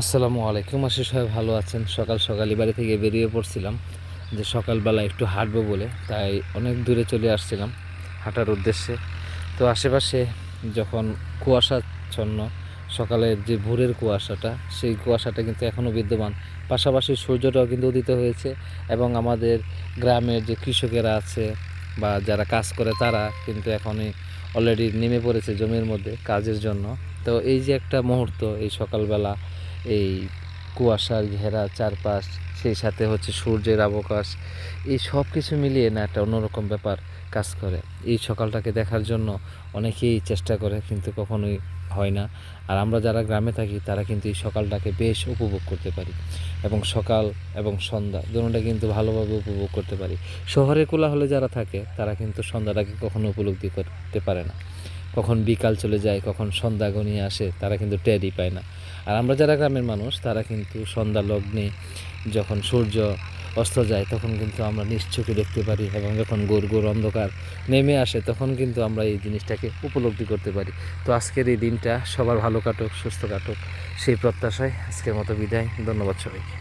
আসসালামু আলাইকুম। আশা সবাই ভালো আছেন। সকাল সকালই বাড়ি থেকে বেরিয়ে পড়ছিলাম যে সকালবেলা একটু হাঁটবো বলে, তাই অনেক দূরে চলে আসছিলাম হাঁটার উদ্দেশ্যে। তো আশেপাশে যখন কুয়াশাচ্ছন্ন সকালের যে ভোরের কুয়াশাটা, সেই কুয়াশাটা কিন্তু এখনও বিদ্যমান। পাশাপাশি সূর্যটাও কিন্তু উদিত হয়েছে এবং আমাদের গ্রামের যে কৃষকেরা আছে বা যারা কাজ করে তারা কিন্তু এখনই অলরেডি নেমে পড়েছে জমির মধ্যে কাজের জন্য। তো এই যে একটা মুহূর্ত, এই সকালবেলা এই কুয়াশার ঘেরা চারপাশ, সেই সাথে হচ্ছে সূর্যের অবকাশ, এই সব কিছু মিলিয়ে না একটা অন্যরকম ব্যাপার কাজ করে। এই সকালটাকে দেখার জন্য অনেকেই চেষ্টা করে, কিন্তু কখনোই হয় না। আর আমরা যারা গ্রামে থাকি তারা কিন্তু এই সকালটাকে বেশ উপভোগ করতে পারি, এবং সকাল এবং সন্ধ্যা দুটোটা কিন্তু ভালোভাবে উপভোগ করতে পারি। শহরের কোলাহলে যারা থাকে তারা কিন্তু সন্ধ্যাটাকে কখনো উপলব্ধি করতে পারে না। কখন বিকাল চলে যায়, কখন সন্ধ্যা ঘনিয়ে আসে, তারা কিন্তু টেরই পায় না। আর আমরা যারা গ্রামের মানুষ তারা কিন্তু সন্ধ্যা লগ্নে যখন সূর্য অস্ত যায় তখন কিন্তু আমরা নিশ্চোখে দেখতে পারি, এবং যখন ঘোর ঘোর অন্ধকার নেমে আসে তখন কিন্তু আমরা এই জিনিসটাকে উপলব্ধি করতে পারি। তো আজকের এই দিনটা সবার ভালো কাটুক, সুস্থ কাটুক, সেই প্রত্যাশায় আজকের মতো বিদায়। ধন্যবাদ সবাইকে।